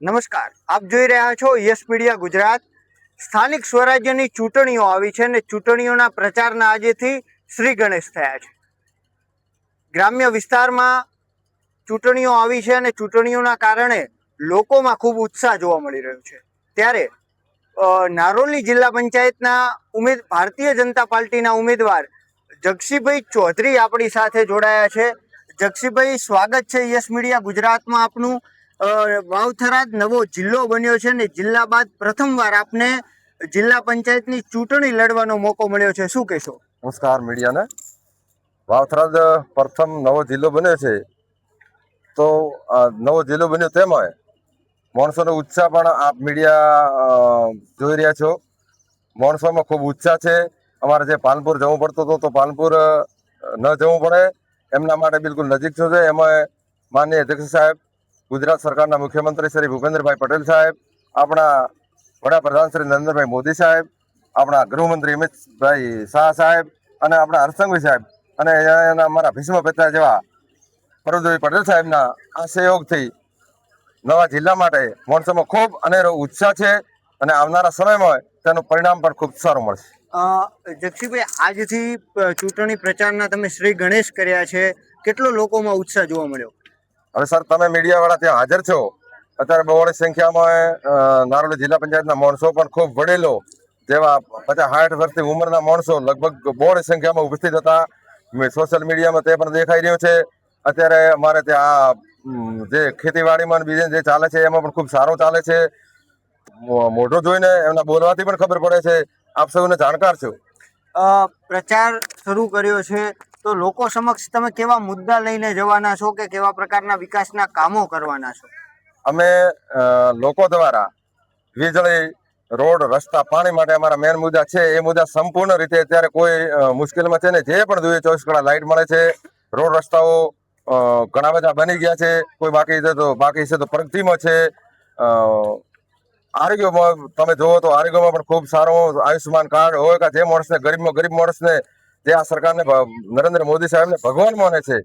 નમસ્કાર, આપ જોઈ રહ્યા છો યસ મીડિયા ગુજરાત. સ્થાનિક સ્વરાજ્યની ચૂંટણીઓ આવી છે અને ચૂંટણીઓના પ્રચારના આજેથી શ્રી ગણેશ થયા છે. ગ્રામ્ય વિસ્તારમાં ચૂંટણીઓ આવી છે અને ચૂંટણીઓના કારણે લોકોમાં ખૂબ ઉત્સાહ જોવા મળી રહ્યો છે. ત્યારે નારોલી જિલ્લા પંચાયતના ભારતીય જનતા પાર્ટીના ઉમેદવાર જગસીભાઈ ચૌધરી આપણી સાથે જોડાયા છે. જગસીભાઈ, સ્વાગત છે યસ મીડિયા ગુજરાતમાં આપનું. વાવથરાદ નવો જિલ્લો બન્યો છે ને જિલ્લા બાદ પ્રથમવાર આપને જિલ્લા પંચાયતની ચૂંટણી લડવાનો મોકો મળ્યો છે, શું કહેશો? નમસ્કાર મીડિયાને. વાવથરાદ પ્રથમ નવો જિલ્લો બન્યો છે, તો નવો જિલ્લો બન્યો તેમાં માણસોનો ઉત્સાહ પણ આપ મીડિયા જોઈ રહ્યા છો. માણસોમાં ખૂબ ઉત્સાહ છે. અમારે જે પાલનપુર જવું પડતું હતું તો પાલનપુર ન જવું પડે, એમના માટે બિલકુલ નજીક છે. એમાં માનનીય અધ્યક્ષ સાહેબ, ગુજરાત સરકારના મુખ્યમંત્રી શ્રી ભૂપેન્દ્રભાઈ પટેલ સાહેબ, આપણા વડાપ્રધાન શ્રી નરેન્દ્રભાઈ મોદી સાહેબ, આપણા ગૃહમંત્રી અમિતભાઈ શાહ સાહેબ અને આપણા હર્ષસંઘવી સાહેબ અને અમારા ભીષ્મ પિતા જેવા પ્રભુભાઈ પટેલ સાહેબના આ સહયોગથી નવા જિલ્લા માટે માણસોમાં ખૂબ અનેરો ઉત્સાહ છે અને આવનારા સમયમાં તેનું પરિણામ પણ ખૂબ સારું મળશે. જગસીભાઈ, આજથી ચૂંટણી પ્રચારના તમે શ્રી ગણેશ કર્યા છે, કેટલો લોકોમાં ઉત્સાહ જોવા મળ્યો? હવે સર, તમે મીડિયા વાળા ત્યાં હાજર છો. અત્યારે બહોળી સંખ્યામાં નારોલી જિલ્લા પંચાયતના માણસો પણ ખૂબ વડીલો જેવા 50-60 વર્ષની ઉંમરના માણસો લગભગ બહોળી સંખ્યામાં ઉપસ્થિત હતા. સોશિયલ મીડિયામાં તે પણ દેખાઈ રહ્યું છે. અત્યારે અમારે ત્યાં જે ખેતીવાડીમાં બીજે જે ચાલે છે એમાં પણ ખૂબ સારું ચાલે છે. મોઢું જોઈને એમના બોલવાથી પણ ખબર પડે છે. આપ સૌને જાણકાર છો. પ્રચાર શરૂ કર્યો છે તો લોકો સમક્ષ તમે કેવા મુદ્દા લઈને જવાના છો કે કેવા પ્રકારના વિકાસના કામો કરવાના છો? અમે લોકો દ્વારા વીજળી, રોડ, રસ્તા, પાણી માટે અમારા મેન મુદ્દા છે. એ મુદ્દા સંપૂર્ણ રીતે અત્યારે કોઈ મુશ્કેલીમાં છે ને, જે પણ જોઈએ 24 કલાક લાઇટ મળે છે. રોડ રસ્તાઓ ઘણા બધા બની ગયા છે, કોઈ બાકી છે તો પ્રગતિમાં છે. આરોગ્યમાં તમે જોવો તો આરોગ્યમાં પણ ખૂબ સારું આયુષ્યમાન કાર્ડ હોય કે જે માણસને ગરીબમાં ગરીબ માણસને જે આ સરકારને નરેન્દ્ર મોદી સાહેબને ભગવાન માને છે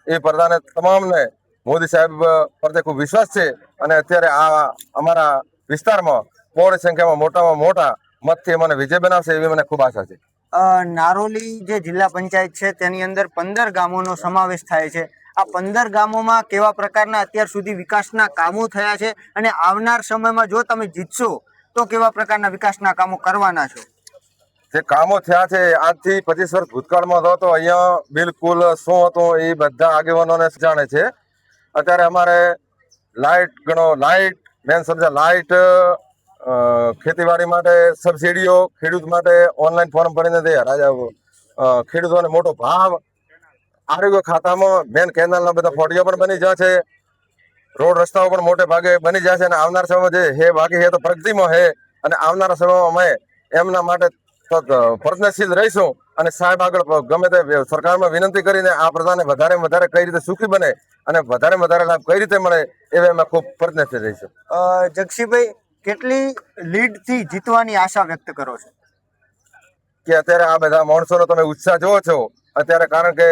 એ પ્રધાને તમામને મોદી સાહેબ પ્રત્યે ખૂબ વિશ્વાસ છે અને અત્યારે આ અમારા વિસ્તારમાં બહોળી સંખ્યામાં મોટામાં મોટા મતથી મને વિજય બનાવશે એવી મને ખૂબ આશા છે. નારોલી જે જિલ્લા પંચાયત છે તેની અંદર 15 ગામોનો સમાવેશ થાય છે. આ 15 ગામોમાં કેવા પ્રકારના અત્યાર સુધી વિકાસના કામો થયા છે અને આવનાર સમયમાં જો તમે જીતશો તો કેવા પ્રકારના વિકાસના કામો કરવાના છો? જે કામો થયા છે આજથી 25 વર્ષ ભૂતકાળમાં હતો અહીંયા બિલકુલ શું હતું એ બધા આગેવાનોને જાણે છે. અત્યારે અમારે લાઇટ મેન સમજા લાઇટ, ખેતીવાડી માટે સબસિડીઓ, ખેડૂત માટે ઓનલાઈન ફોર્મ ભરીને દે, ખેડૂતોને મોટો ભાવ, આરોગ્ય ખાતામાં મેન કેનાલના બધા ફોટિયા પણ બની જાય છે. રોડ રસ્તાઓ પણ મોટે ભાગે બની જાય છે અને આવનારા સમયમાં જે હે બાકી હે તો પ્રગતિમાં હે અને આવનારા સમયમાં અમે એમના માટે પ્રયત્નશીલ રહીશું અને સાહેબ આગળ ગમે તે સરકારમાં વિનંતી કરીને આ પ્રજાને વધારે વધારે કઈ રીતે સુખી બને અને વધારે વધારે લાભ કઈ રીતે મળે એવે અમે ખૂબ પ્રયત્નશીલ રહીશું. જગસીભાઈ, કેટલી લીડથી જીતવાની આશા વ્યક્ત કરો છો? કે અત્યારે આ બધા માણસોનો તમે ઉત્સાહ જોવો છો અત્યારે, કારણ કે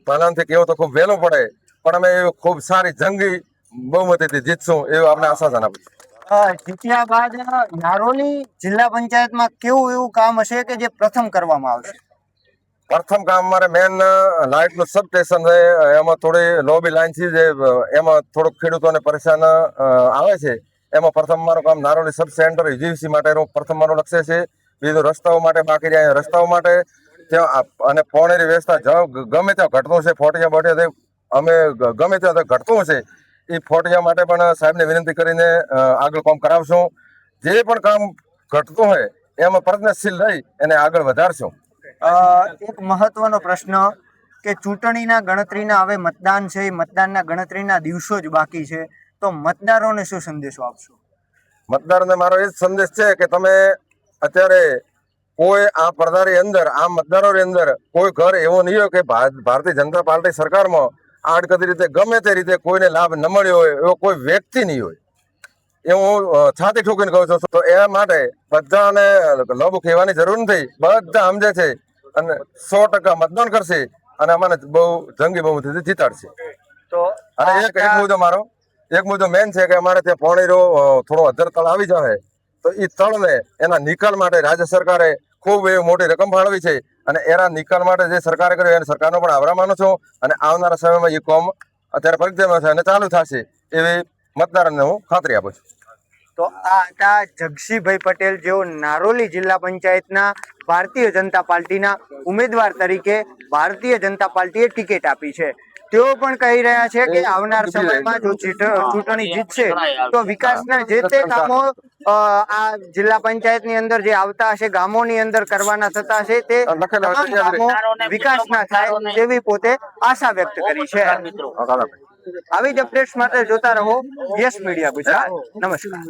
પહેલાથી કેવું તો ખૂબ વહેલું પડે પણ અમે ખૂબ સારી જંગી બહુમતીથી જીતશું એવું આપણે આશા જણાવી. જીત્યા બાદ નારોલી જિલ્લા પંચાયતમાં કેવું એવું કામ હશે કે જે પ્રથમ કરવામાં આવશે? પ્રથમ કામ અમારે મેન લાઇટનું સબ સ્ટેશન છે. એમાં થોડી લોબી લાઈન છે જે એમાં થોડુંક ખેડૂતોને પરેશાન આવે છે. એમાં પ્રથમ મારું કામ નારોલી સબ સેન્ટર યુજીવીસી માટેનું પ્રથમ મારું લક્ષ્ય છે. બીજું રસ્તાઓ માટે બાકી રહ્યા રસ્તાઓ માટે ત્યાં અને પાણીની વ્યવસ્થા ગમે ત્યાં ઘટતું છે, ફોટિયા બોટિયા અમે ગમે ત્યાં ઘટતું હશે એ ફોટિયા માટે પણ સાહેબને વિનંતી કરીને આગળ કામ કરાવશું. જે પણ કામ ઘટતું હોય એમાં પ્રયત્નશીલ રહી એને આગળ વધારશું. એક મહત્વનો પ્રશ્ન કે ચૂંટણીના ગણતરીના હવે મતદાન છે, એ મતદાનના ગણતરીના દિવસો જ બાકી છે, તો મતદારોને શું સંદેશો આપશો? મતદારોને મારો એ જ સંદેશ છે કે તમે અત્યારે કોઈ આ પડદારી અંદર આ મતદારોની અંદર કોઈ ઘર એવો નહીં હોય કે ભારતીય જનતા પાર્ટી સરકારમાં આડકતરી રીતે ગમે તે રીતે કોઈને લાભ ન મળ્યો હોય એવો કોઈ વ્યક્તિ નહીં હોય એ હું છાતી ઠોકીને કહું છું. તો એ માટે બધાને લોભ કહેવાની જરૂર નથી, બધા સમજે છે અને 100% મતદાન કરશે અને અમને બહુ જંગી બહુમતીથી જીતાડશે. તો અને એક મુદ્દો મારો એક મુદ્દો મેન છે કે અમારે ત્યાં પોણીરો થોડો અધર તળ આવી જાય તો એ તળને એના નિકાલ માટે રાજ્ય સરકારે ખૂબ એવી મોટી રકમ ફાળવી છે અને એના નિકાલ માટે જે સરકારે કર્યો એને સરકારનો પણ આભાર માનું છું અને આવનારા સમયમાં એ કોમ અત્યારે પ્રગતિમાં છે અને ચાલુ થશે એવી મતદારોને હું ખાતરી આપું છું. તો આ હતા જગસીભાઈ પટેલ, જેઓ નારોલી જિલ્લા પંચાયતના ભારતીય જનતા પાર્ટીના ઉમેદવાર તરીકે ભારતીય જનતા પાર્ટીએ ટિકિટ આપી છે. તેઓ પણ કહી રહ્યા છે કે આવનાર સમયમાં જો ચૂંટણી જીતશે તો વિકાસના જે તે કામો આ જિલ્લા પંચાયતની અંદર જે આવતા હશે, ગામોની અંદર કરવાના થતા હશે, તે તમામ કામો વિકાસના થાય તેવી પોતે આશા વ્યક્ત કરી છે. આવી જ અપડેટ્સ માટે જોતા રહો યસ મીડિયા ગુજરાત. નમસ્કાર.